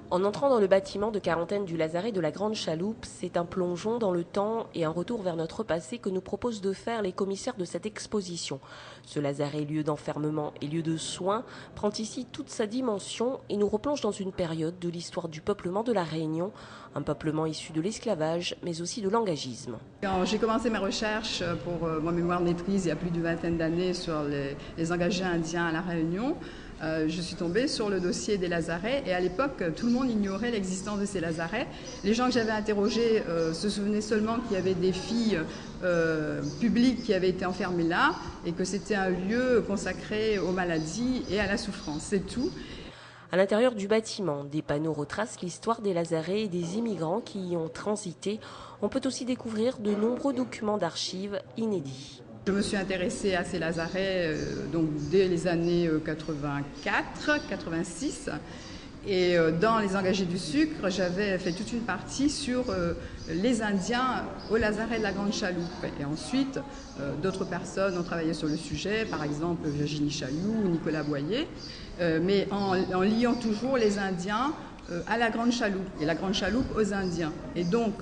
En entrant dans le bâtiment de quarantaine du lazaret de la Grande Chaloupe, c'est un plongeon dans le temps et un retour vers notre passé que nous proposent de faire les commissaires de cette exposition. Ce lazaret, lieu d'enfermement et lieu de soins, prend ici toute sa dimension et nous replonge dans une période de l'histoire du peuplement de la Réunion, un peuplement issu de l'esclavage mais aussi de l'engagisme. Quand j'ai commencé mes recherches pour mon mémoire de maîtrise il y a plus d'une vingtaine d'années sur les engagés indiens à La Réunion, je suis tombée sur le dossier des lazarets et à l'époque tout le monde ignorait l'existence de ces lazarets. Les gens que j'avais interrogés se souvenaient seulement qu'il y avait des filles publiques qui avaient été enfermées là et que c'était un lieu consacré aux maladies et à la souffrance, c'est tout. À l'intérieur du bâtiment, des panneaux retracent l'histoire des lazarets et des immigrants qui y ont transité. On peut aussi découvrir de nombreux documents d'archives inédits. Je me suis intéressée à ces lazarets donc dès les années 84-86. Et dans les engagés du sucre, j'avais fait toute une partie sur les Indiens au lazaret de la Grande Chaloupe. Et ensuite, d'autres personnes ont travaillé sur le sujet, par exemple Virginie Chailloux ou Nicolas Boyer, mais en liant toujours les Indiens à la Grande Chaloupe et la Grande Chaloupe aux Indiens. Et donc,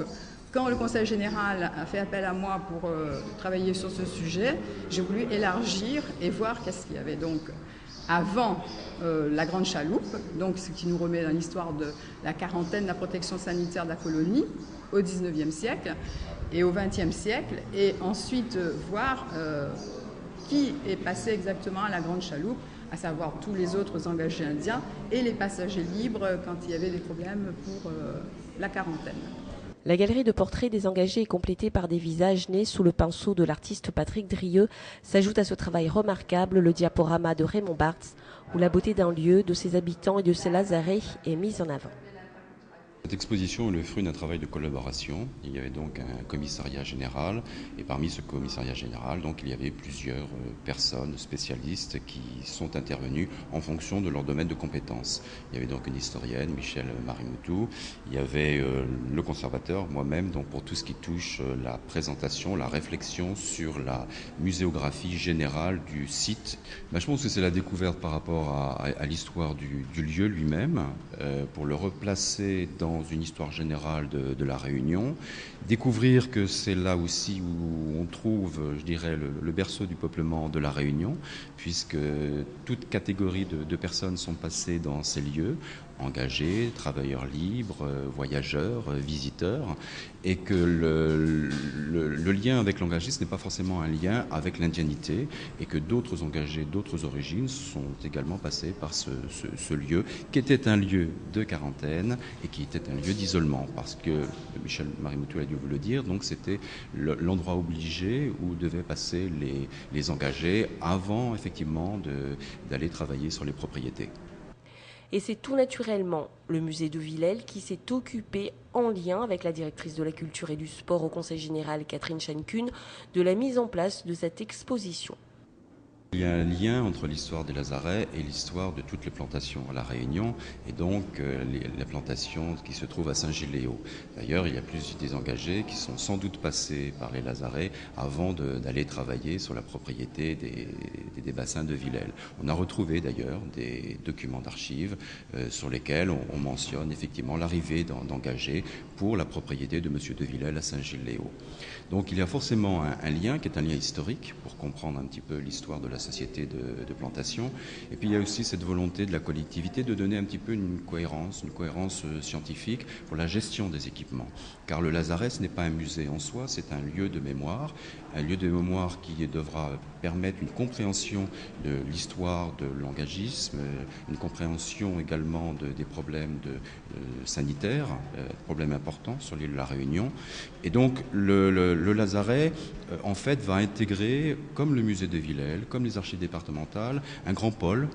quand le Conseil général a fait appel à moi pour travailler sur ce sujet, j'ai voulu élargir et voir qu'est-ce qu'il y avait donc avant la Grande Chaloupe, donc ce qui nous remet dans l'histoire de la quarantaine de la protection sanitaire de la colonie au XIXe siècle et au XXe siècle, et ensuite voir qui est passé exactement à la Grande Chaloupe, à savoir tous les autres engagés indiens et les passagers libres quand il y avait des problèmes pour la quarantaine. La galerie de portraits des engagés est complétée par des visages nés sous le pinceau de l'artiste Patrick Drieux. S'ajoute à ce travail remarquable le diaporama de Raymond Barthes, où la beauté d'un lieu, de ses habitants et de ses lazarets est mise en avant. Cette exposition est le fruit d'un travail de collaboration. Il y avait donc un commissariat général et parmi ce commissariat général, donc, il y avait plusieurs personnes spécialistes qui sont intervenues en fonction de leur domaine de compétences. Il y avait donc une historienne, Michèle Marimoutou. Il y avait le conservateur, moi-même, donc pour tout ce qui touche la présentation, la réflexion sur la muséographie générale du site. Je pense que c'est la découverte par rapport à l'histoire du lieu lui-même, pour le replacer dans une histoire générale de la Réunion, découvrir que c'est là aussi où on trouve, je dirais, le berceau du peuplement de la Réunion, puisque toute catégorie de personnes sont passées dans ces lieux, engagés, travailleurs libres, voyageurs, visiteurs, et que le lien avec l'engagisme n'est pas forcément un lien avec l'indianité, et que d'autres engagés, d'autres origines sont également passés par ce lieu, qui était un lieu de quarantaine et qui était un lieu d'isolement, parce que Michèle Marimoutou a dû vous le dire, donc c'était l'endroit obligé où devaient passer les engagés avant effectivement d'aller travailler sur les propriétés. Et c'est tout naturellement le musée de Villèle qui s'est occupé, en lien avec la directrice de la culture et du sport au Conseil général Catherine Chancune, de la mise en place de cette exposition. Il y a un lien entre l'histoire des lazarets et l'histoire de toutes les plantations à La Réunion, et donc les plantations qui se trouvent à Saint-Gilles-Léo. D'ailleurs, il y a plusieurs des engagés qui sont sans doute passés par les lazarets avant d'aller travailler sur la propriété des bassins de Villèle. On a retrouvé d'ailleurs des documents d'archives sur lesquels on mentionne effectivement l'arrivée d'engagés pour la propriété de M. de Villèle à Saint-Gilles-Léo. Donc il y a forcément un lien qui est un lien historique pour comprendre un petit peu l'histoire de la société de plantation. Et puis il y a aussi cette volonté de la collectivité de donner un petit peu une cohérence scientifique pour la gestion des équipements. Car le lazaret, ce n'est pas un musée en soi, c'est un lieu de mémoire qui devra permettre une compréhension de l'histoire de l'engagisme, une compréhension également des problèmes sanitaires, problèmes importants sur l'île de la Réunion. Et donc le lazaret, en fait, va intégrer, comme le musée de Villèle, comme les archives départementales, un grand pôle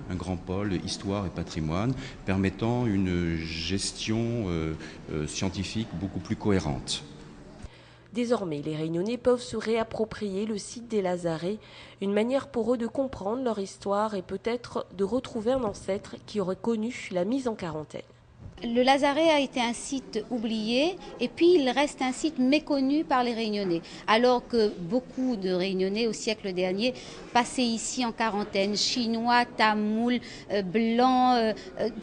histoire et patrimoine, permettant une gestion scientifique beaucoup plus cohérente. Désormais, les Réunionnais peuvent se réapproprier le site des lazarets, une manière pour eux de comprendre leur histoire et peut-être de retrouver un ancêtre qui aurait connu la mise en quarantaine. Le Lazaret a été un site oublié et puis il reste un site méconnu par les Réunionnais. Alors que beaucoup de Réunionnais au siècle dernier passaient ici en quarantaine, chinois, tamouls, blancs,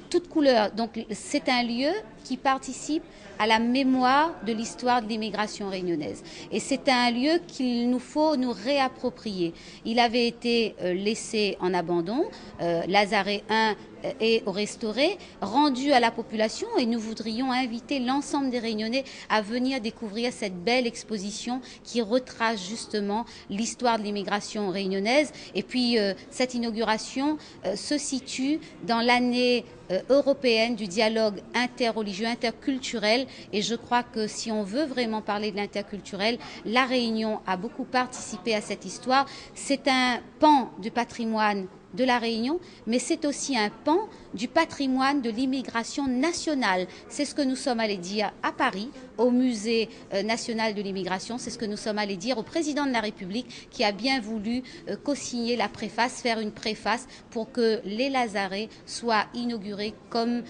toutes couleurs. Donc c'est un lieu qui participe à la mémoire de l'histoire de l'immigration réunionnaise. Et c'est un lieu qu'il nous faut nous réapproprier. Il avait été laissé en abandon, Lazaret 1 est restauré, rendu à la population, et nous voudrions inviter l'ensemble des Réunionnais à venir découvrir cette belle exposition qui retrace justement l'histoire de l'immigration réunionnaise. Et puis cette inauguration se situe dans l'année européenne du dialogue interreligieux, interculturel, et je crois que si on veut vraiment parler de l'interculturel, la Réunion a beaucoup participé à cette histoire. C'est un pan du patrimoine de la Réunion, mais c'est aussi un pan du patrimoine de l'immigration nationale. C'est ce que nous sommes allés dire à Paris, au Musée national de l'immigration, c'est ce que nous sommes allés dire au président de la République qui a bien voulu co-signer la préface, faire une préface pour que les Lazarets soient inaugurés comme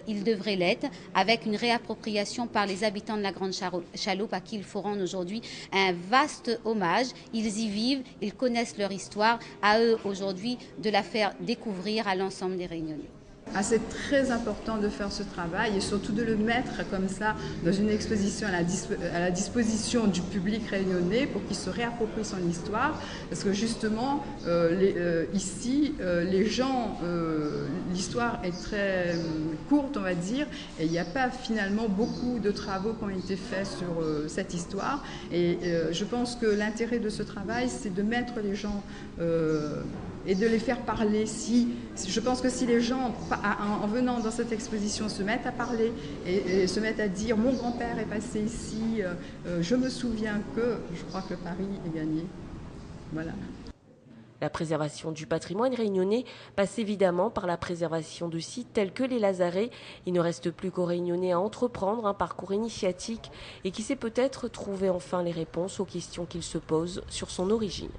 ils devraient l'être, avec une réappropriation par les habitants de la Grande Chaloupe à qui il faut rendre aujourd'hui un vaste hommage. Ils y vivent, ils connaissent leur histoire, à eux aujourd'hui de la faire découvrir à l'ensemble des Réunionnais. Ah, c'est très important de faire ce travail et surtout de le mettre comme ça dans une exposition à la disposition du public réunionnais pour qu'il se réapproprie son histoire. Parce que justement, ici, les gens, l'histoire est très courte, on va dire, et il n'y a pas finalement beaucoup de travaux qui ont été faits sur cette histoire. Et je pense que l'intérêt de ce travail, c'est de mettre les gens et de les faire parler. Je pense que si les gens, en venant dans cette exposition, se mettent à parler et se mettent à dire « mon grand-père est passé ici, je me souviens que », je crois que Paris est gagné. Voilà. La préservation du patrimoine réunionnais passe évidemment par la préservation de sites tels que les Lazarets. Il ne reste plus qu'aux Réunionnais à entreprendre un parcours initiatique et qui sait peut-être trouver enfin les réponses aux questions qu'ils se posent sur son origine.